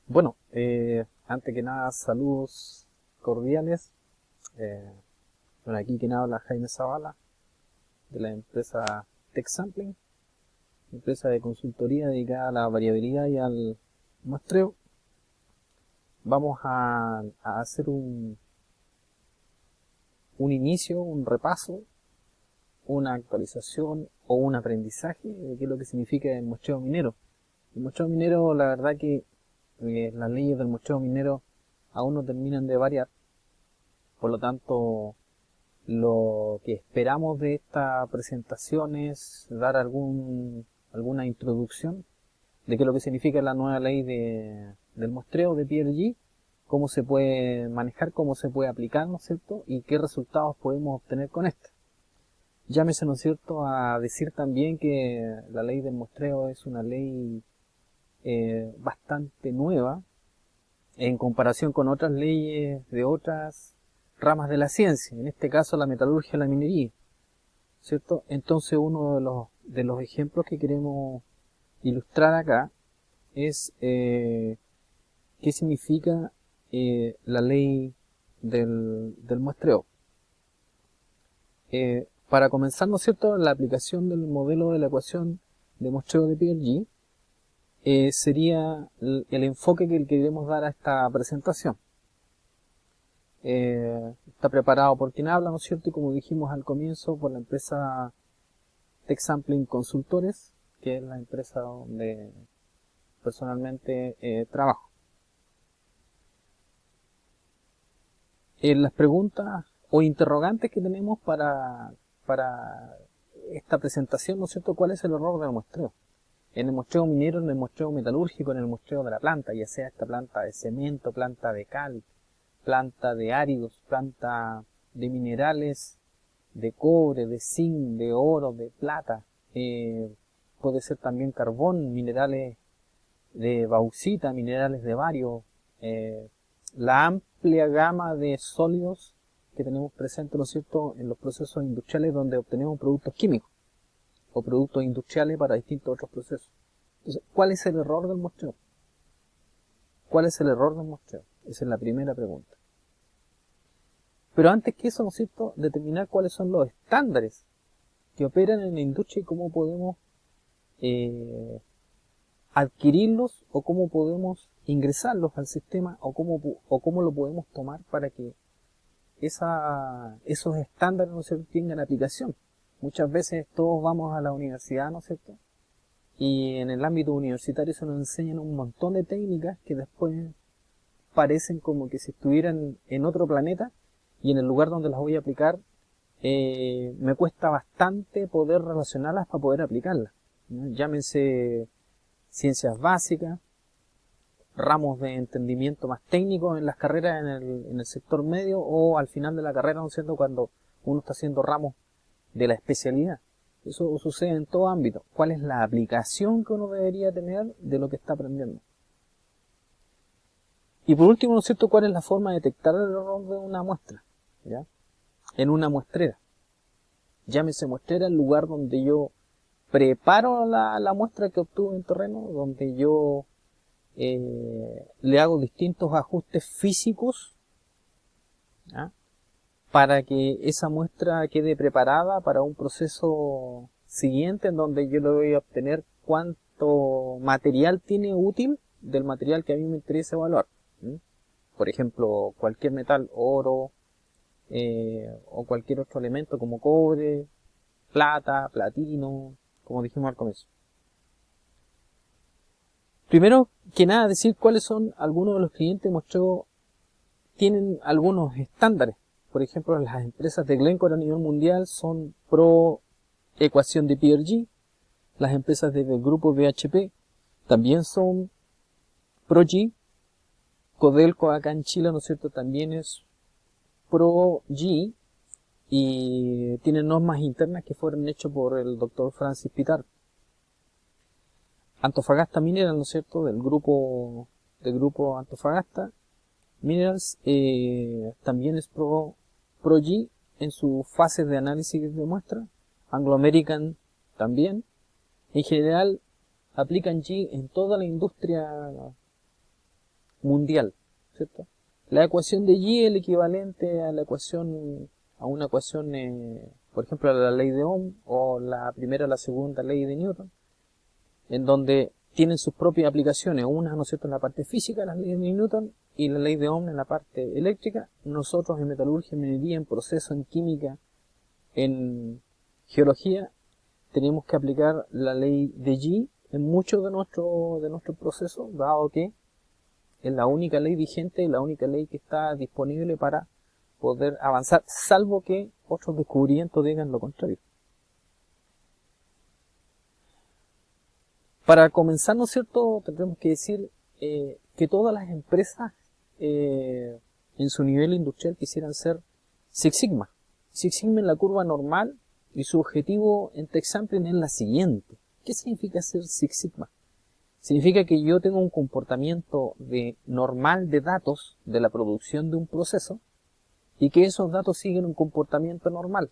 Bueno, antes que nada, saludos cordiales. Eh, bueno, aquí quien habla Jaime Zavala, de la empresa TechSampling, empresa de consultoría dedicada a la variabilidad y al muestreo. Vamos a hacer un inicio, un repaso, una actualización o un aprendizaje de qué es lo que significa el muestreo minero. El muestreo minero, la verdad que las leyes del muestreo minero aún no terminan de variar, por lo tanto lo que esperamos de esta presentación es dar alguna introducción de qué es lo que significa la nueva ley del muestreo de PRG, cómo se puede manejar, cómo se puede aplicar, ¿no es cierto? Y qué resultados podemos obtener con esto. Llámese, ¿no es cierto?, a decir también que la ley del muestreo es una ley bastante nueva en comparación con otras leyes de otras ramas de la ciencia, en este caso la metalurgia y la minería, ¿cierto? Entonces uno de los ejemplos que queremos ilustrar acá es qué significa la ley del muestreo. Para comenzar, ¿no es cierto?, la aplicación del modelo de la ecuación de muestreo de PRG sería el enfoque que queremos dar a esta presentación. Está preparado por quien habla, ¿no es cierto? Y como dijimos al comienzo, por la empresa TechSampling Consultores, que es la empresa donde personalmente trabajo. Las preguntas o interrogantes que tenemos para esta presentación, ¿no es cierto? ¿Cuál es el error del muestreo? En el muestreo minero, en el muestreo metalúrgico, en el muestreo de la planta, ya sea esta planta de cemento, planta de cal, planta de áridos, planta de minerales, de cobre, de zinc, de oro, de plata, puede ser también carbón, minerales de bauxita, minerales de bario, la amplia gama de sólidos que tenemos presentes, ¿no es cierto?, en los procesos industriales donde obtenemos productos químicos o productos industriales para distintos otros procesos. Entonces, ¿cuál es el error del muestreo? ¿Cuál es el error del muestreo? Esa es la primera pregunta. Pero antes que eso, ¿no es cierto?, determinar cuáles son los estándares que operan en la industria y cómo podemos adquirirlos o cómo podemos ingresarlos al sistema o cómo lo podemos tomar para que esos estándares, ¿no es cierto?, tengan aplicación. Muchas veces todos vamos a la universidad, ¿no es cierto?, y en el ámbito universitario se nos enseñan un montón de técnicas que después parecen como que si estuvieran en otro planeta, y en el lugar donde las voy a aplicar me cuesta bastante poder relacionarlas para poder aplicarlas, ¿no? Llámense ciencias básicas, ramos de entendimiento más técnicos en las carreras en el sector medio, o al final de la carrera, ¿no es cierto?, cuando uno está haciendo ramos de la especialidad. Eso sucede en todo ámbito. ¿Cuál es la aplicación que uno debería tener de lo que está aprendiendo? Y por último, ¿no es cierto?, ¿cuál es la forma de detectar el error de una muestra? ¿Ya? En una muestrera. Llámese muestrera el lugar donde yo preparo la muestra que obtuve en terreno, donde yo le hago distintos ajustes físicos, ¿ya?, para que esa muestra quede preparada para un proceso siguiente en donde yo le voy a obtener cuánto material tiene útil del material que a mí me interesa evaluar. ¿Sí? Por ejemplo, cualquier metal, oro, o cualquier otro elemento como cobre, plata, platino, como dijimos al comienzo. Primero que nada, decir cuáles son algunos de los clientes de muestreo. Tienen algunos estándares. Por ejemplo, las empresas de Glencore a nivel mundial son pro ecuación de PRG. Las empresas del grupo BHP también son pro G. Codelco acá en Chile, ¿no es cierto?, también es pro G, y tienen normas internas que fueron hechas por el doctor Francis Pitar. Antofagasta Mineral, ¿no es cierto?, del grupo Antofagasta Minerals, también es pro G en su fase de análisis de muestra. Anglo American también. En general aplican G en toda la industria mundial, ¿cierto? La ecuación de Y es el equivalente a la ecuación, a una ecuación, por ejemplo, a la ley de Ohm o la primera o la segunda ley de Newton, en donde tienen sus propias aplicaciones, una, ¿no es cierto?, en la parte física, la ley de Newton, y la ley de Ohm en la parte eléctrica. Nosotros en metalurgia, en minería, en proceso, en química, en geología, tenemos que aplicar la ley de G en muchos de nuestros procesos, dado que es la única ley vigente y la única ley que está disponible para poder avanzar, salvo que otros descubrimientos digan lo contrario. Para comenzar, ¿no es cierto?, tendremos que decir que todas las empresas en su nivel industrial quisieran ser Six Sigma. Six Sigma en la curva normal, y su objetivo en TechSampling es la siguiente. ¿Qué significa ser Six Sigma? Significa que yo tengo un comportamiento normal de datos de la producción de un proceso y que esos datos siguen un comportamiento normal.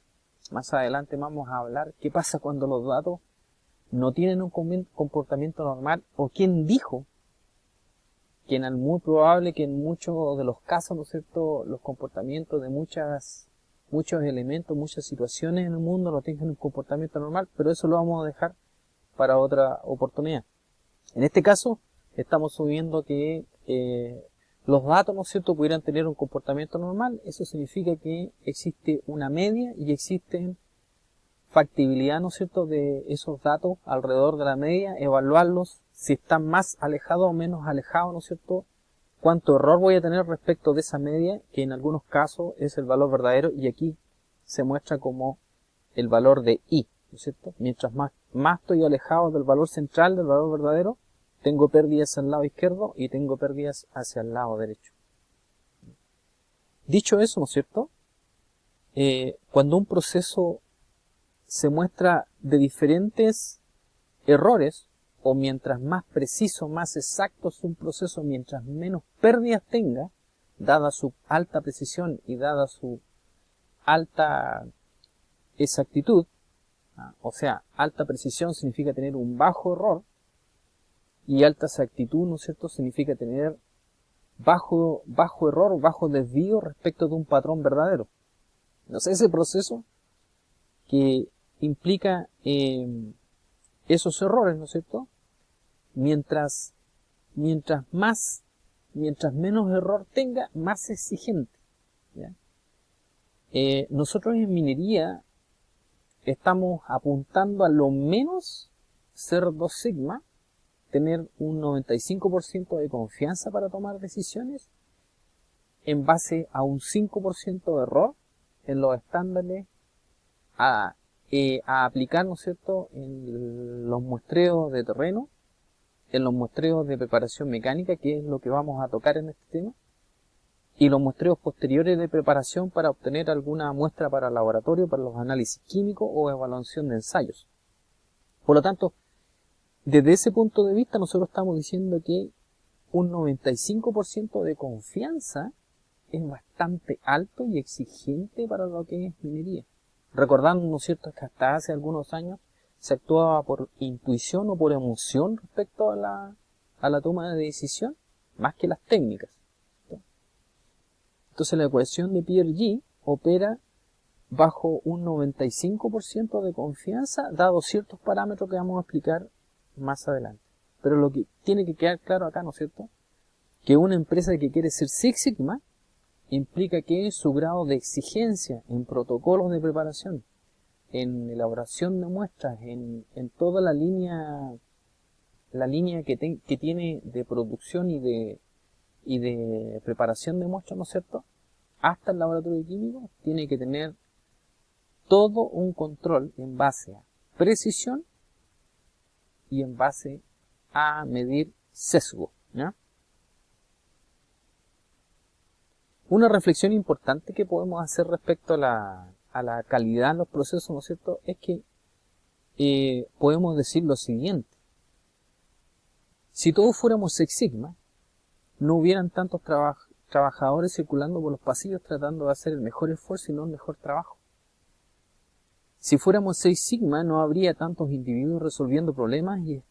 Más adelante vamos a hablar qué pasa cuando los datos no tienen un comportamiento normal, o quién dijo que es muy probable que en muchos de los casos, ¿no es cierto?, los comportamientos de muchos elementos, muchas situaciones en el mundo no tengan un comportamiento normal, pero eso lo vamos a dejar para otra oportunidad. En este caso, estamos asumiendo que los datos, ¿no es cierto?, pudieran tener un comportamiento normal. Eso significa que existe una media y existen factibilidad, ¿no es cierto?, de esos datos alrededor de la media, evaluarlos si están más alejados o menos alejados, ¿no es cierto?, cuánto error voy a tener respecto de esa media, que en algunos casos es el valor verdadero, y aquí se muestra como el valor de I, ¿no es cierto? Mientras más estoy alejado del valor central, del valor verdadero, tengo pérdidas al lado izquierdo y tengo pérdidas hacia el lado derecho. Dicho eso, ¿no es cierto?, cuando un proceso se muestra de diferentes errores, o mientras más preciso, más exacto es un proceso, mientras menos pérdidas tenga, dada su alta precisión y dada su alta exactitud, o sea, alta precisión significa tener un bajo error, y alta exactitud, ¿no es cierto?, significa tener bajo error, bajo desvío respecto de un patrón verdadero. Entonces, ese proceso que implica esos errores, ¿no es cierto?, mientras menos error tenga, más exigente, ¿ya? Nosotros en minería estamos apuntando a lo menos ser 2 sigma, tener un 95% de confianza para tomar decisiones en base a un 5% de error en los estándares a aplicar, ¿no es cierto?, en los muestreos de terreno, en los muestreos de preparación mecánica, que es lo que vamos a tocar en este tema, y los muestreos posteriores de preparación para obtener alguna muestra para laboratorio, para los análisis químicos o evaluación de ensayos. Por lo tanto, desde ese punto de vista, nosotros estamos diciendo que un 95% de confianza es bastante alto y exigente para lo que es minería. Recordando, ¿no es cierto?, que hasta hace algunos años se actuaba por intuición o por emoción respecto a la toma de decisión, más que las técnicas. Entonces la ecuación de Pierre-G opera bajo un 95% de confianza, dado ciertos parámetros que vamos a explicar más adelante. Pero lo que tiene que quedar claro acá, ¿no es cierto?, que una empresa que quiere ser Six Sigma implica que su grado de exigencia en protocolos de preparación, en elaboración de muestras, en toda la línea que tiene de producción y de preparación de muestras, ¿no es cierto?, hasta el laboratorio químico, tiene que tener todo un control en base a precisión y en base a medir sesgo, ¿ya? Una reflexión importante que podemos hacer respecto a la calidad en los procesos, ¿no es cierto?, es que podemos decir lo siguiente: si todos fuéramos Six Sigma, no hubieran tantos trabajadores circulando por los pasillos tratando de hacer el mejor esfuerzo y no el mejor trabajo. Si fuéramos Six Sigma, no habría tantos individuos resolviendo problemas y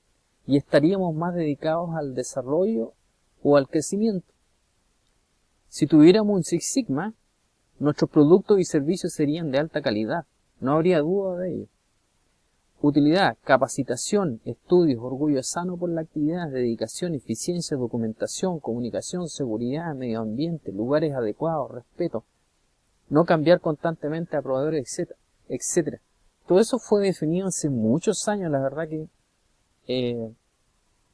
estaríamos más dedicados al desarrollo o al crecimiento. Si tuviéramos un Six Sigma, nuestros productos y servicios serían de alta calidad, no habría duda de ello. Utilidad, capacitación, estudios, orgullo sano por la actividad, dedicación, eficiencia, documentación, comunicación, seguridad, medio ambiente, lugares adecuados, respeto, no cambiar constantemente a proveedores, etcétera. Todo eso fue definido hace muchos años. La verdad que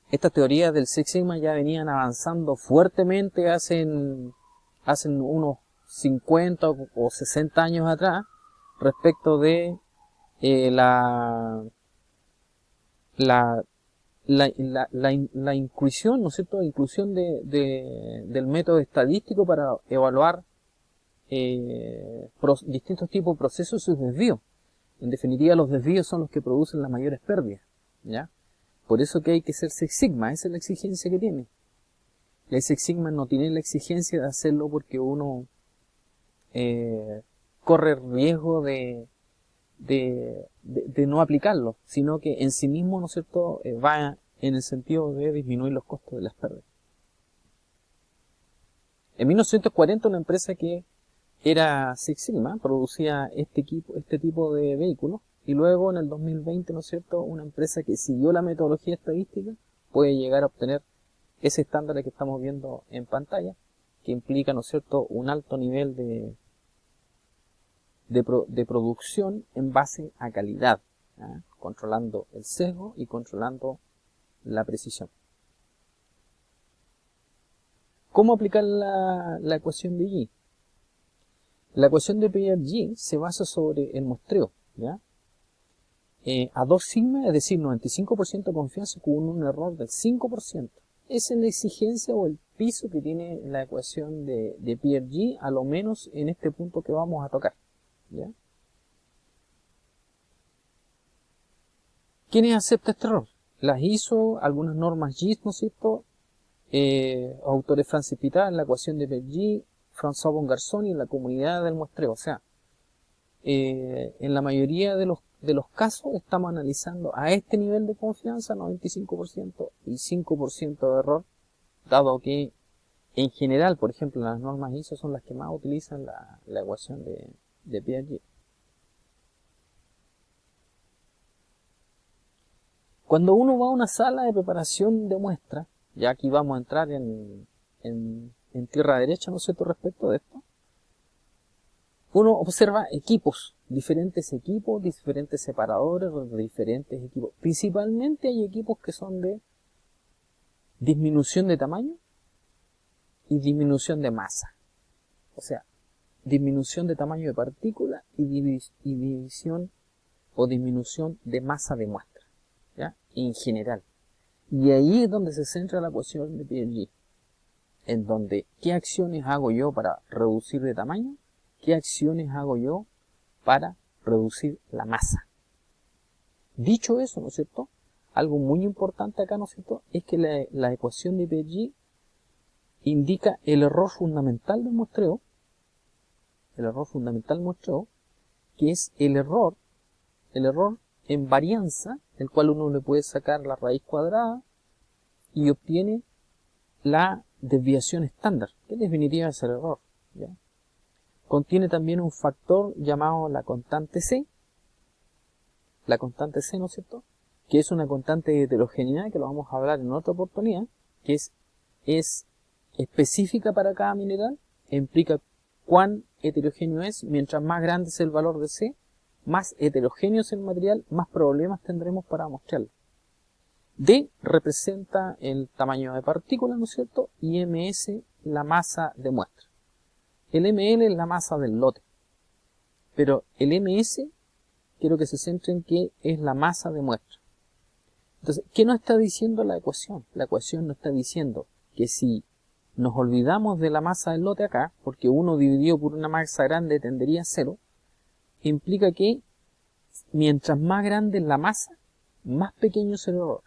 estas teorías del Six Sigma ya venían avanzando fuertemente hace unos 50 o 60 años atrás respecto de la inclusión, ¿no es cierto?, inclusión del método estadístico para evaluar distintos tipos de procesos y sus desvíos. En definitiva, los desvíos son los que producen las mayores pérdidas, ¿ya? Por eso que hay que ser Six Sigma, esa es la exigencia que tiene. El Six Sigma no tiene la exigencia de hacerlo porque uno corre riesgo de no aplicarlo, sino que en sí mismo, ¿no es cierto?, va en el sentido de disminuir los costos de las pérdidas. En 1940 una empresa que era Six Sigma producía este tipo de vehículos, y luego en el 2020, ¿no es cierto?, una empresa que siguió la metodología estadística puede llegar a obtener ese estándar que estamos viendo en pantalla, que implica, ¿no es cierto?, un alto nivel de producción en base a calidad, ¿ya?, controlando el sesgo y controlando la precisión. ¿Cómo aplicar la ecuación de G? La ecuación de PRG se basa sobre el muestreo, ¿ya? A 2 sigma, es decir, 95% de confianza con un error del 5%. Esa es la exigencia o el piso que tiene la ecuación de PRG, a lo menos en este punto que vamos a tocar, ¿ya? ¿Quiénes aceptan este error? Las ISO, algunas normas GIS, ¿no es cierto? Autores Francis Pittat en la ecuación de PRG, François Bongarsoni en la comunidad del muestreo. O sea, en la mayoría de los casos estamos analizando a este nivel de confianza 95% y 5% de error, dado que en general, por ejemplo, las normas ISO son las que más utilizan la ecuación de PRG. Cuando uno va a una sala de preparación de muestra, ya aquí vamos a entrar en tierra derecha, ¿no es cierto?, respecto de esto, uno observa diferentes separadores, diferentes equipos. Principalmente hay equipos que son de disminución de tamaño y disminución de masa. O sea, disminución de tamaño de partícula y división o disminución de masa de muestra, ¿ya?, en general. Y ahí es donde se centra la ecuación de PRG, en donde qué acciones hago yo para reducir de tamaño, qué acciones hago yo para reducir la masa. Dicho eso, ¿no es cierto?, algo muy importante acá, ¿no es cierto?, es que la ecuación de PRG indica el error fundamental del muestreo, que es el error en varianza, el cual uno le puede sacar la raíz cuadrada y obtiene la desviación estándar, que en definitiva es el error, ¿ya? Contiene también un factor llamado la constante C, ¿no es cierto?, que es una constante de heterogeneidad, que lo vamos a hablar en otra oportunidad, que es específica para cada mineral, e implica cuán heterogéneo es. Mientras más grande es el valor de C, más heterogéneo es el material, más problemas tendremos para mostrarlo. D representa el tamaño de partícula, ¿no es cierto?, y MS la masa de muestra. El ML es la masa del lote, pero el MS quiero que se centre en que es la masa de muestra. Entonces, ¿qué nos está diciendo la ecuación? La ecuación nos está diciendo que si nos olvidamos de la masa del lote acá, porque 1 dividido por una masa grande tendería a 0, implica que mientras más grande es la masa, más pequeño es el error.